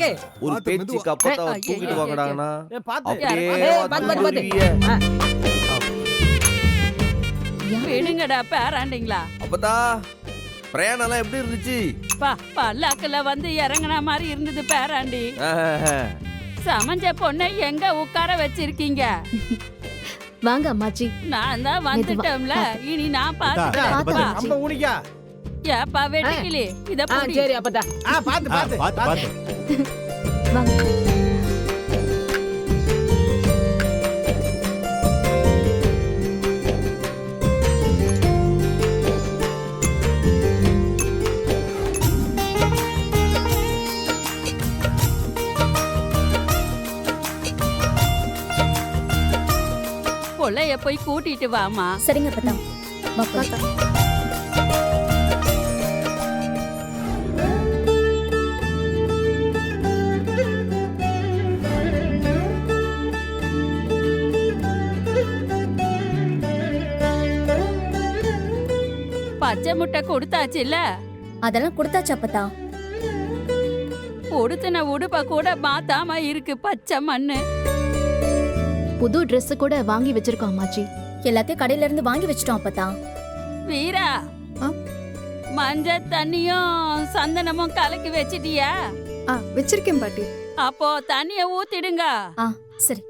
இறக்கு. ஒரு பேச்சுக்கு அப்பதான் ஐயோ, தூக்கிட்டு ஐயோ, வாங்கடாங்கண்ணா. பாத்து. அப்படியே பாத்து. வந்துருவீங்க. விடுங்கடா பேராண்டிங்களா. அப்பதா பிரயாணம் எல்லாம் எப்படி இருந்துச்சு? பல்லாக்குல வந்து இறங்குன மாதிரி இருந்தது பேராண்டி. சமைஞ்ச பொண்ணை எங்க உட்கார வச்சிருக்கீங்க? வாங்க அம்மாச்சி. நான் தான் வந்துட்டோம்ல, இனி நான் பாத்து பாத்துக்கிறேன். அம்ப ஊனிக்கா. ஏப்பா வெட்டுக்கிளி, இத புடி. சரி அப்பதா. பாத்து. வாங்க. பொள்ளைய போய் கூட்டிட்டு வாமா. சரிங்க அப்பதா. பாப்பா. பச்சை முட்டை கொடுத்தாச்சுல்ல? அதெல்லாம் கொடுத்தாச்சு அப்பதா. உடுத்தின உடுப்ப கூட மாத்தாம இருக்கு பச்சை மண்ணு. புது Dress கூட வாங்கி வச்சிருக்கோம் அம்மாச்சி. எல்லாத்தையும் கடையில இருந்து வாங்கி வச்சிட்டோம் அப்பதா. வீரா, மஞ்சள் தண்ணியும் சந்தனமும் கலக்கி வச்சிட்டியா? வச்சிருக்கேன் பாட்டி. அப்போ தண்ணிய ஊத்திடுங்க. சரி.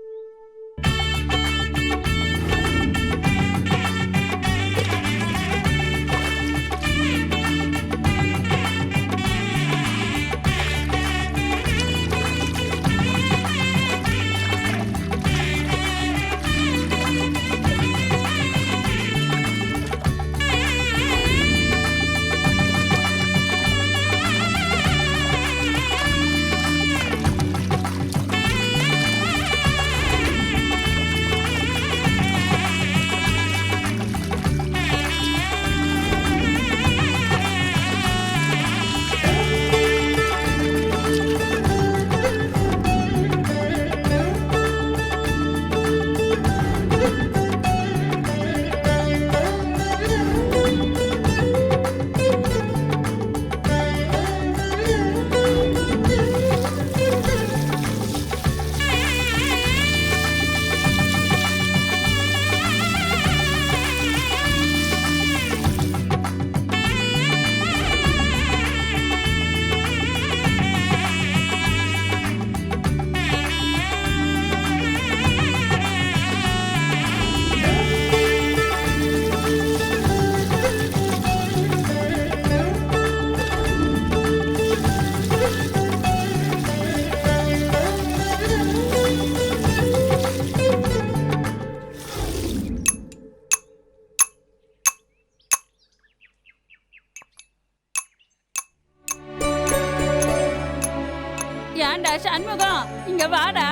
ஏன்டா சண்முகம், இங்க வாடா.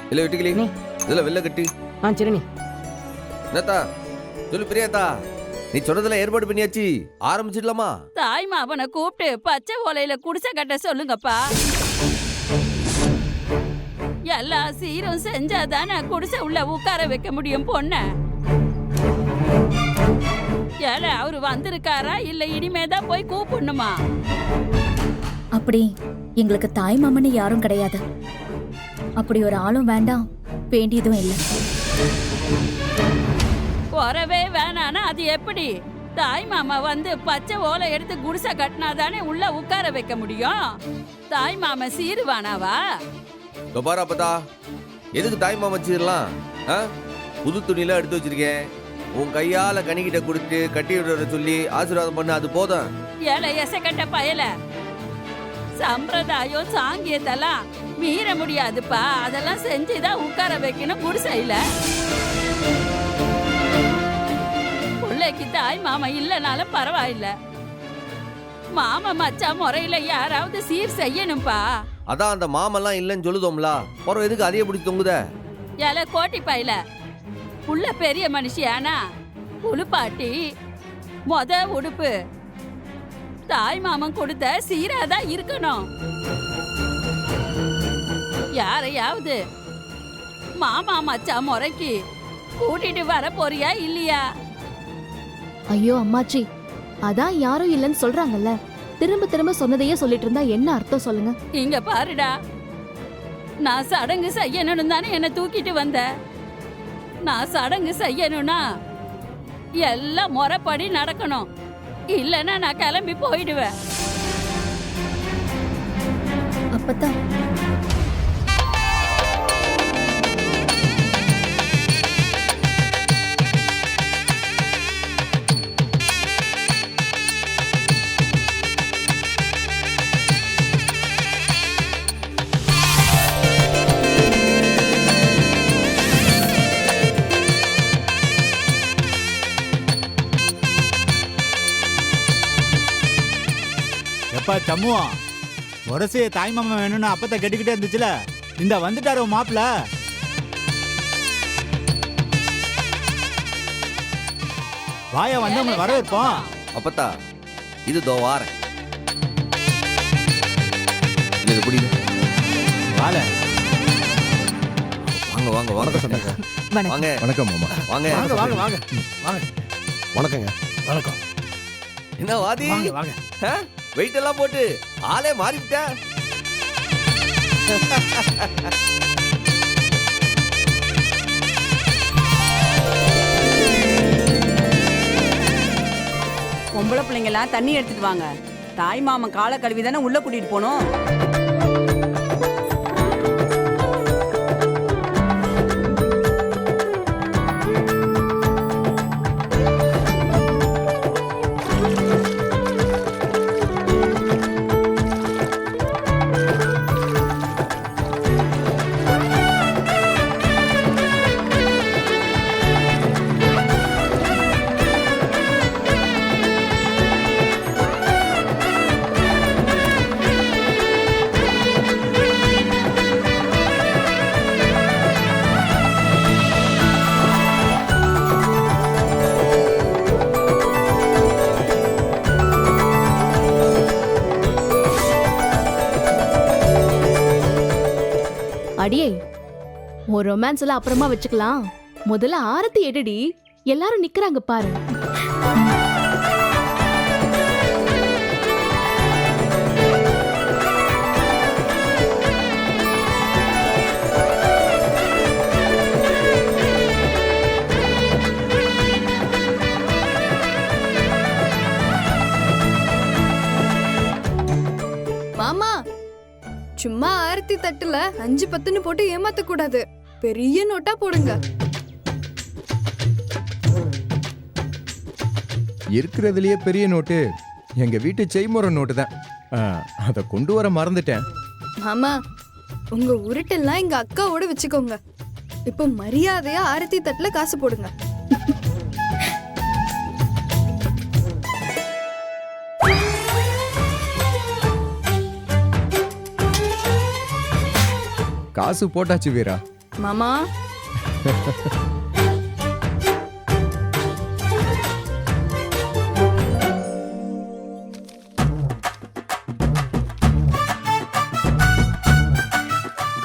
இல்ல வெட்டுக்கிளி, இதுல வெள்ள கட்டி. சரிண்ணே. என்னத்தா சொல்லு பிரியாத்தா, நீ சொன்னதுல ஏற்பாடு பண்ணியாச்சு, ஆரம்பிச்சிடலாமா? தாய் மாவனை கூப்பிட்டு பச்சை ஓலையில குடிசை கட்ட சொல்லுங்கப்பா. எல்லா சீரும் செஞ்சாதானே குடிசை உள்ள உட்கார வைக்க முடியும் பொண்ண. ஏல அவரு வந்திருக்காரா இல்ல இனிமேதான் போய் கூப்பிடணுமா? அப்படி எங்களுக்கு தாய் மாமன்னு யாரும் கிடையாது. அப்படி ஒரு ஆளும் வேண்டாம், வேண்டியதும் இல்லை. குறவே வேணானா அது எப்படி? தாய் மாமா வந்து பச்சை ஓலை எடுத்து குடிசை கட்டினாதானே உள்ள உட்கார வைக்க முடியும். தாய் மாமா சீருவானாவா? பாரு அப்பதா, எதுக்கு தாய் மாமா வச்சிடலாம்? புது துணியெல்லாம் எடுத்து வச்சிருக்கேன், உன் கையால கனிக்கிட்ட கொடுத்து கட்டி விடுற சொல்லி ஆசீர்வாதம் பண்ண, அது போதும். ஏழை எசக்கட்ட பயல, சம்பிரதாயம் சாங்கியத்தெல்லாம் மீற முடியாதுப்பா. அதெல்லாம் செஞ்சுதான் உட்கார வைக்கணும் குடிசையில. பிள்ளைக்கு தாய் மாமா இல்லனாலும் பரவாயில்ல, மாமா மச்சா முறையில யாராவது சீர் செய்யணும்பா. அதான் அந்த மாமெல்லாம் இல்லைன்னு சொல்லுதோம்ல, அப்புறம் எதுக்கு அதையே பிடிச்சி தொங்குத? ஏல கோட்டி பையில, புள்ள பெரிய மனுஷியானா புழுப்பாட்டி மொத உடுப்பு தாய் மாமன் கொடுத்த சீராதான் இருக்கணும். யாரையாவது மாமா மச்சா முறைக்கு கூட்டிட்டு வர போறியா இல்லையா? ஐயோ அம்மாச்சி, அதான் யாரும் இல்லைன்னு சொல்றாங்கல்ல, திரும்ப திரும்ப சொன்னதையே சொல்லிட்டு இருந்தா என்ன அர்த்தம் சொல்லுங்க? இங்க பாருடா, நான் சடங்கு செய்யணும்னு தானே என்னை தூக்கிட்டு வந்த. நான் சடங்கு செய்யணும்னா எல்லாம் முறைப்படி நடக்கணும், இல்லைன்னா நான் கிளம்பி போயிடுவேன். அப்பதான் எப்பா சம்முவா, உரசு தாய் மாமா வேணும்னு அப்பத்தை கட்டிக்கிட்டே இருந்துச்சுல, இந்த வந்துட்டாரு உன் மாப்பிள்ள. வாயா வந்தவங்க வரவேற்போம். அப்பத்தா இது தோ வாரேன். இது பிடிக்கும். வாழ வாங்க வாங்க வணக்கம் சொன்னாங்க. வாங்க வணக்கம் மாமா. வாங்க வாங்க வாங்க வாங்க வாங்க. வணக்கங்க. வணக்கம். என்ன வாதி வாங்க வாங்க. வெயிட் எல்லாம் போட்டு ஆளே மாறிவிட்ட. பொம்பளை பிள்ளைங்கலாம் தண்ணி எடுத்துட்டு வாங்க. தாய் மாமன் காலை கழுவி தானே உள்ள கூட்டிட்டு போனோம். அடியே, ஒரு ரொமான்ஸ் எல்லாம் அப்புறமா வச்சுக்கலாம். முதல்ல ஆரத்தி எடுடி. எல்லாரும் நிக்கிறாங்க பாரு. மாமா, சும்மா ஆரத்தி தட்டுல 5-10ன்னு போட்டு ஏமாத்த கூடாது. பெரிய நோட்டா போடுங்க. இருக்கிறதுலயே பெரிய நோட்டு எங்க வீட்டு செய்முறை நோட்டு தான். அதை கொண்டு வர மறந்துட்டேன். மாமா, உங்க உருட்டெல்லாம் எங்க அக்காவோட வச்சுக்கோங்க. இப்போ மரியாதையா ஆரத்தி தட்டுல காசு போடுங்க. காசு போட்டாச்சு வீரா. மாமா,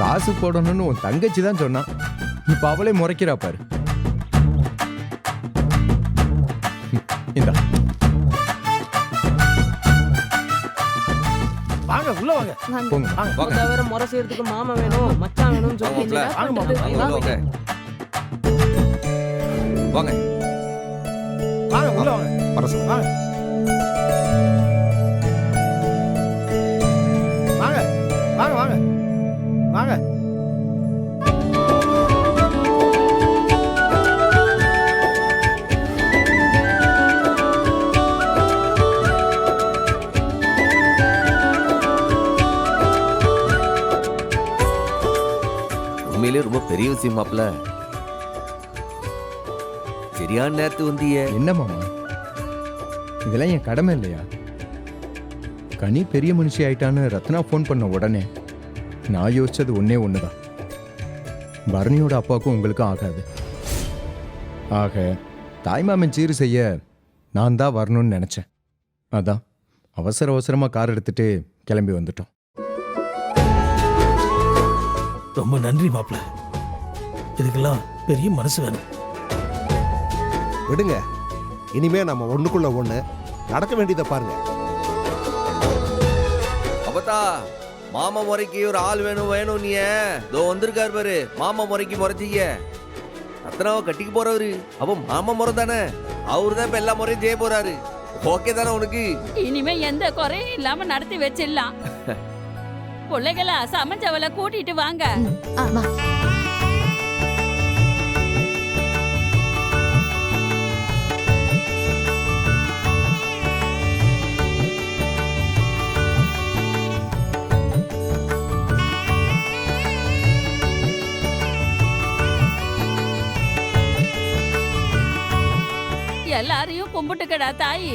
காசு போடணும்னு உன் தங்கச்சி தான் சொன்னான். இப்ப அவளே முறைக்கிறா பாரு. இந்தா வாங்க உள்ள வாங்க. போங்க. வாங்க தவிர முறை செய்யறதுக்கு மாமா வேணும், மச்சான் வேணும்னு வாங்க சொல்லி வாங்க வாங்க வாங்க வாங்க உள்ள வாங்க. அரசு. வாங்க வாங்க வாங்க வாங்க வாங்க. உண்மையிலே ரொம்ப பெரிய விஷயம் மாப்ள. சரியான நேரத்து வந்தியே. என்ன மாமா, இதெல்லாம் என் கடமை இல்லையா? கனி பெரிய மனுஷி ஆயிட்டான்னு ரத்னா ஃபோன் பண்ண உடனே நான் யோசிச்சது ஒன்னே ஒண்ணுதான். பரணியோட அப்பாவுக்கும் உங்களுக்கும் ஆகாது. ஆக தாய்மாமன் சீறு செய்ய நான் தான் வரணும்னு நினைச்சேன். அதான் அவசர அவசரமா கார் எடுத்துட்டு கிளம்பி வந்துட்டோம். ரொம்ப நன்றி மாப்ள. இதுக்கெல்லாம் பெரிய மனசு வேணும். விடுங்க, இனிமே நம்ம ஒண்ணுக்குள்ள ஒண்ணு நடக்க வேண்டியதை பாருங்க. அப்பத்தா மாமா முறைக்கு ஒரு ஆள் வேணும் நீ இதோ வந்திருக்காரு பாரு. மாமா முறைக்கு முறைச்சிக்க. ரத்னாவை கட்டிக்க போறவரு அப்போ மாமா முறை தானே. அவரு தான் இப்ப எல்லா முறையும் செய்ய போறாரு. ஓகே தானே உனக்கு? இனிமே எந்த குறையும் இல்லாம நடத்தி வச்சிடலாம். பிள்ளைகளா சமைச்சவளை கூட்டிட்டு வாங்க. வா. எல்லாரையும் கும்பிட்டுக்கடா தாயி.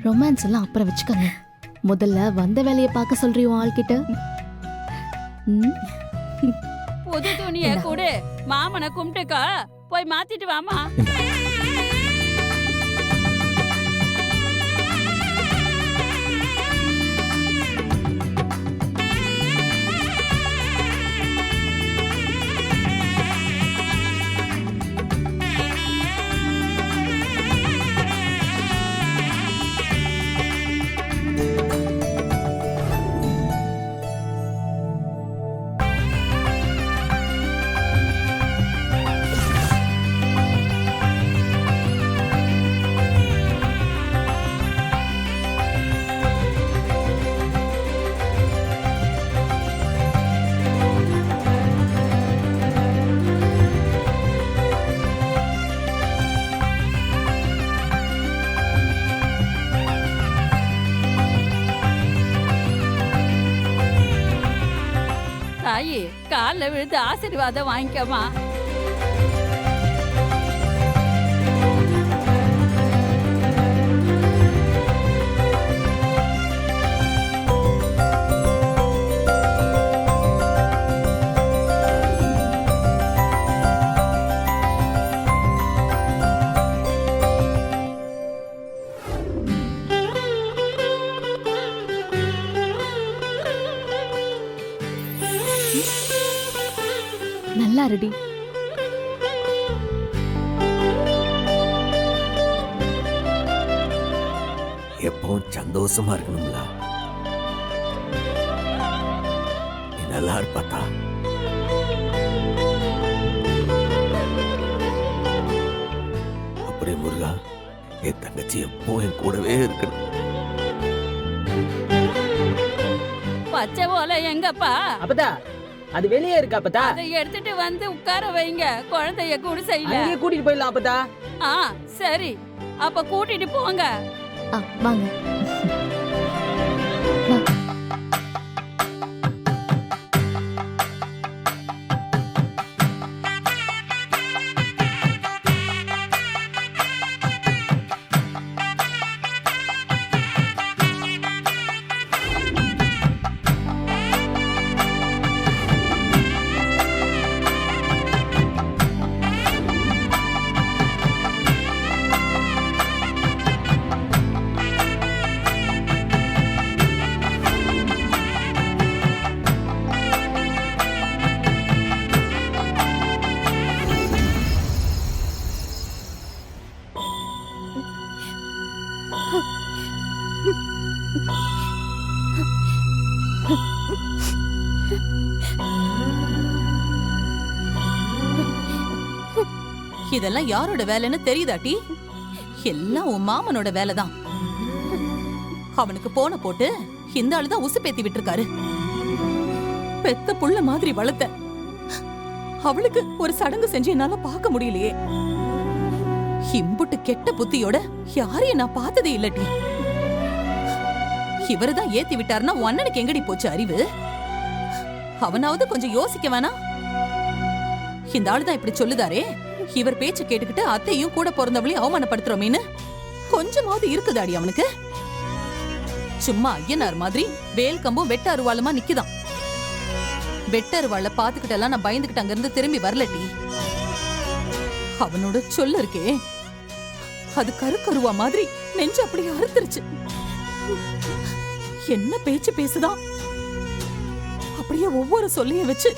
ரொமான்ஸ் எல்லாம் அப்புறம் வச்சுக்கோங்க. முதல்ல வந்த வேலையை பார்க்க சொல்றியோ ஆள்கிட்ட. புது துணிய கூடு. மாமனை கும்பிட்டுக்கோ. போய் மாத்திட்டு வாமா. தாயி காலில் விழுந்து ஆசீர்வாதம் வாங்கிக்கமா. நல்லா ரெடி. எப்பவும் சந்தோஷமா இருக்கணும்ல. நீ நல்லா இருப்பாத்தா. அப்படியே முருகா என் தங்கச்சி எப்பவும் என் கூடவே இருக்கணும். பச்சை ஓலை எங்கப்பா? அப்பதா அது வெளியே இருக்கா அப்பதா? அதை எடுத்துட்டு வந்து உட்கார வைங்க. குழந்தைய கூட செய்யல. அங்கேயே கூட்டிட்டு போயிடலாம் அப்பதா. சரி அப்ப கூட்டிட்டு போங்க. வாங்க. இதெல்லாம் யாரோட வேலைன்னு தெரியுதாட்டி? எல்லாம் உன் மாமனோட வேலைதான். அவனுக்கு போன போட்டு இந்த ஆளுதான் உசுப்பேத்தி விட்டுருக்காரு. பெத்த புள்ள மாதிரி வளர்த்த அவளுக்கு ஒரு சடங்கு செஞ்சு என்னால பார்க்க முடியலையே. இம்புட்டு கெட்ட புத்தியோட யாரையும் நான் பார்த்ததே இல்லட்டி. இவருதான் ஏத்தி விட்டாருன்னா அண்ணனுக்கு எங்கடி போச்சு அறிவு? அவனாவது கொஞ்சம் யோசிக்க வேணா? இந்த ஆளுதான் இப்படி சொல்லுதாரே, இவர் பேச்சு கேட்டுக்கிட்டு அத்தையும் கூட பிறந்தவளையும் அவமானப்படுத்துறோமேன்னு கொஞ்சமாவது இருக்குதாடி அவனுக்கு? சும்மா ஐயனார் மாதிரி வேல் கம்பும் வெட்ட அருவாளுமா நிக்குதான். வெட்ட அருவாள பாத்துக்கிட்டெல்லாம் நான் பயந்துகிட்டு அங்க இருந்து திரும்பி வரலட்டி. அவனோட சொல்ல இருக்கே, அது கருவா மாதிரி நெஞ்சு அப்படியே அறுத்துருச்சு. என்ன பேச்சு பேசுதான், அப்படியே ஒவ்வொரு சொல்லையும் வச்சு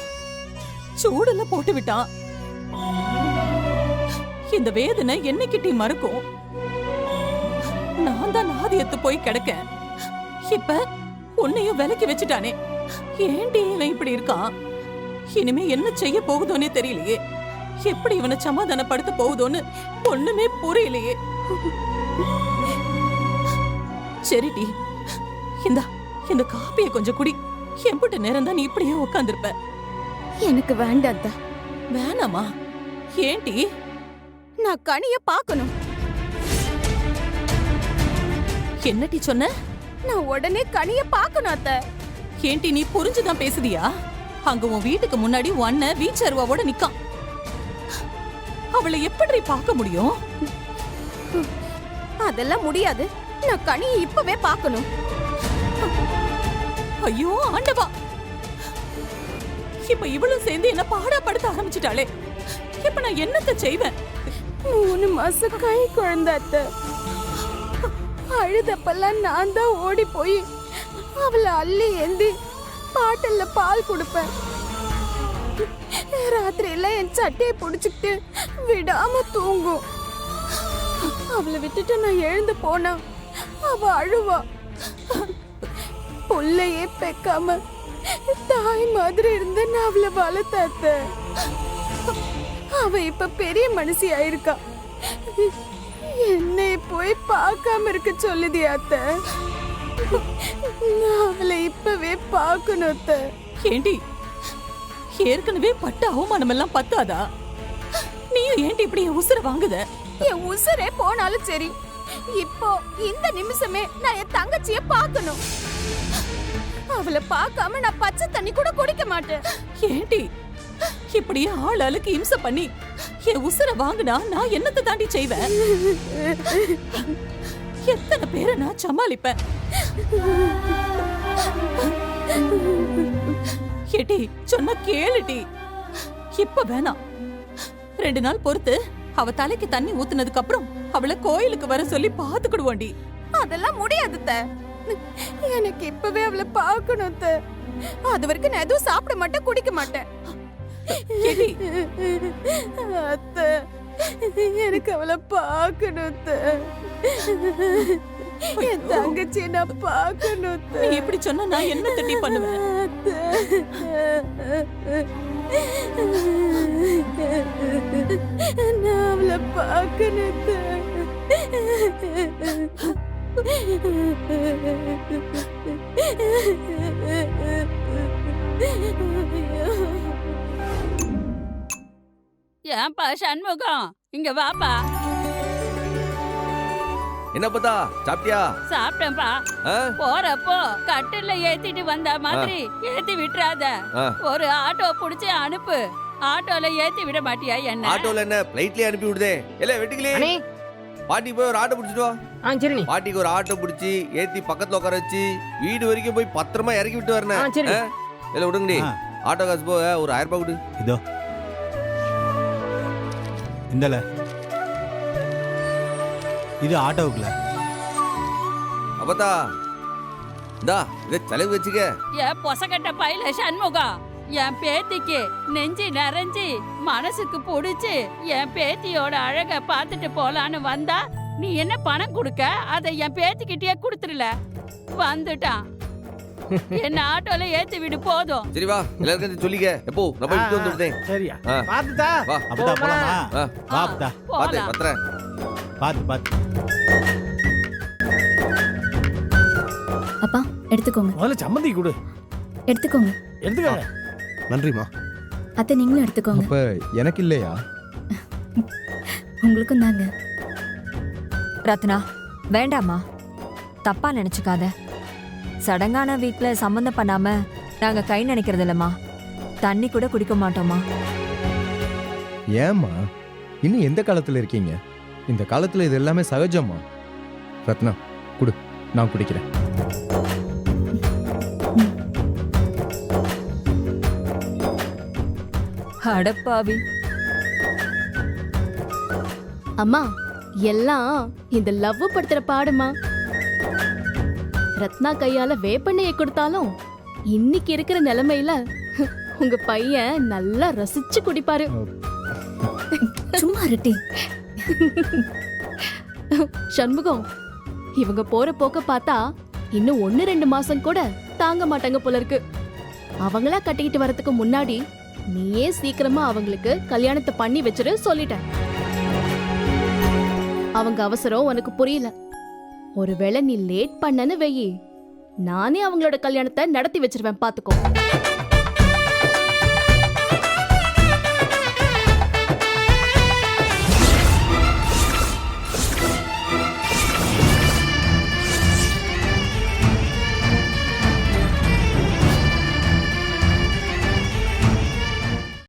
சூடுல போட்டு விட்டான். இந்த வேதனை என்னைக்கிட்டே மறக்கும். நான் தான் நாதியத்து போய் கிடக்க, இப்ப உன்னையும் விலக்கி வச்சுட்டானே. ஏண்டி இவன் இப்படி இருக்கான்? இனிமே என்ன செய்ய போகுதோன்னே தெரியலையே. எப்படி இவனை சமாதானப்படுத்த போகுதோன்னு ஒண்ணுமே புரியலையே. சரிடி, இந்த காப்பியை கொஞ்சம் குடி. எம்பிட்ட நேரம் தான் நீ இப்படியே உட்காந்துருப்ப. எனக்கு வேண்டாம் அத்தை. வேணாமா? ஏண்டி? நான் கனிய பார்க்கணும். என்னடி சொன்ன? நான் உடனே கனிய பார்க்கணும் அத்தை. ஏண்டி நீ புரிஞ்சுதான் பேசுதியா? அங்க உன் வீட்டுக்கு முன்னாடி ஒன்ன வீச்சருவாவோட நிக்கான். அவளை எப்படி பார்க்க முடியும்? அதெல்லாம் முடியாது. நான் கனியை இப்பவே பார்க்கணும். ஐயோ ஆண்டவா, இப்ப இவளும் சேர்ந்து என்ன பாடாப்படுத்த ஆரம்பிச்சிட்டாளே. இப்ப நான் என்னத்த செய்வேன்? 3 மாசம் கை குழந்தை அத்தை. அழுதப்பெல்லாம் நான் தான் ஓடி போய் அவளை அள்ளி ஏந்தி பாட்டில்ல பால் கொடுப்பேன். ராத்திரி எல்லாம் என் சட்டையை பிடிச்சிக்கிட்டு விடாம தூங்கும். அவளை விட்டுட்டு நான் எழுந்து போனா அவ அழுவா. புள்ளையே பெக்காம தாய் மாதிரி இருந்து நான் அவளை வளர்த்தாத்த. அவ இப்ப பெரிய மனுஷி ஆயிருக்கா. என்னை போய் பார்க்காம இருக்க சொல்லுதியா அத்தை? நான் அவளை இப்பவே பார்க்கணும் அத்தை. ஏண்டி, ஏற்கனவே பட்ட அவமானம் எல்லாம் பத்தாதா? நீயும் ஏண்டி இப்படி என் உசுர வாங்குத? என் உசுரே போனாலும் சரி, இப்போ இந்த நிமிஷமே நான் என் தங்கச்சிய பார்க்கணும். அவளை பார்க்காம நான் பச்சை தண்ணி கூட குடிக்க மாட்டேன். ஏண்டி இப்படியே ஆள் ஆளுக்கு இம்சை பண்ணி என் உசுர வாங்குனா நான் என்னத்தை தாண்டி செய்வேன்? எத்தனை பேரை நான் சமாளிப்பேன்? ஏடி சொன்ன கேளுடி. இப்ப வேணாம், 2 நாள் பொறுத்து அவ தலைக்கு தண்ணி ஊத்துனதுக்கு அப்புறம் அவளை கோயிலுக்கு வர சொல்லி பாத்துக்கிடுவோண்டி. அதெல்லாம் முடியாது அத்தை. எனக்கு இப்பவே அவளை பார்க்கணும் அத்தை. அது வரைக்கும் நான் எதுவும் சாப்பிட மாட்டேன், குடிக்க மாட்டேன். ஏடி, அத்தை, எனக்கு அவளை பார்க்கணும் அத்தை. என் தங்கச்சியை நான் பார்க்கணும் அத்தை. நீ இப்படி சொன்னா நான் என்ன தட்டி பண்ணுவேன்? நான் அவளை பார்க்கணும் அத்தை. ஏன்பா சண்முகம், இங்க வாப்பா. என்ன பார்த்தா சாப்பிட்டியா? சாப்பிட்டேன்பா. ஆ? போறப்போ கட்டில ஏத்திட்டு வந்த மாதிரி ஏத்தி விட்டுறாத. ஆ. ஒரு ஆட்டோ புடிச்சு அனுப்பு. ஆட்டோல ஏத்தி விட மாட்டியா என்ன? ஆட்டோல என்ன பிளைட்லயே அனுப்பி விடுதே. இல்ல வெட்டிக்கலே பாட்டி போய் ஒரு ஆட்டோ பிடிச்சிட்டு வா. சரி பாட்டிக்கு ஒரு ஆட்டோ பிடிச்சி ஏத்தி பக்கத்துல உட்கார வச்சு வீடு வரைக்கும் போய் பத்திரமா இறக்கி விட்டு வரணும். சரி. இல்ல விடுங்கடி. ஆ. ஆட்டோ காசு போக ஒரு 1000 ரூபாய் கொடு. இதோ இந்தல, இது ஆட்டோவுக்குல. அப்பத்தா இந்தா இத செலவு வச்சுக்க. என் பொசக்கட்ட பையில சண்முகம், என் பேத்திக்கு நெஞ்சு நிறைஞ்சி மனசுக்கு பிடிச்சு என் பேத்தியோட அழக பார்த்துட்டு போலான்னு வந்தா நீ என்ன பணம் கொடுக்க? அதை என் பேத்திக்கிட்டே கொடுத்துருல. வந்துட்டான். என்ன ஆட்டோல ஏத்தி விடு போதும். சரி வா, எல்லாருக்கும் சொல்லிக்க. எப்போ நான் போய் விட்டு வந்துட்டேன். சரியா ஆ. பாத்துட்டா வா அப்பதா போலாமா? ஆ. வா அப்பதா, பாத்து போலாம். பத்திரம். பாத்து. அப்பா எடுத்துக்கோங்க, முதல்ல சம்மந்தி கொடு. எடுத்துக்கோங்க. எடுத்துக்கோங்க. நன்றிம்மா. அத்தை நீங்களும் எடுத்துக்கோங்க. அப்ப எனக்கு இல்லையா? உங்களுக்கும் தாங்க. ரத்னா, வேண்டாமா, தப்பா நினைச்சுக்காத. சடங்கான வீட்ல சம்மந்தம் பண்ணாம நாங்க கை நினைக்கிறது இல்லம்மா. தண்ணி கூட குடிக்க மாட்டோமா. ஏம்மா இன்னும் எந்த காலத்துல இருக்கீங்க? இந்த காலத்துல இது எல்லாமே சகஜம்மா. ரத்னா குடு, நான் குடிக்கிறேன். அடப்பாவி, அம்மா எல்லாம் இந்த லவ் படுத்துற பாடுமா. ரத்னா கையால வேப்பெண்ணெயை கொடுத்தாலும் இன்னைக்கு இருக்கிற நிலைமையில உங்க பையன் நல்லா ரசிச்சு குடிப்பாரு. சும்மா இருட்டி. சண்முகம், இவங்க போற போக்க பார்த்தா இன்னும் 1-2 மாசம் கூட தாங்க மாட்டாங்க போல இருக்கு. அவங்களா கட்டிக்கிட்டு வரதுக்கு முன்னாடி நீயே சீக்கிரமா அவங்களுக்கு கல்யாணத்தை பண்ணி வச்சிரு சொல்லிட்டேன். அவங்க அவசரம் உனக்கு புரியல. ஒருவேளை நீ லேட் பண்ணன்னு வெயி, நானே அவங்களோட கல்யாணத்தை நடத்தி வச்சிருவேன் பாத்துக்கோ.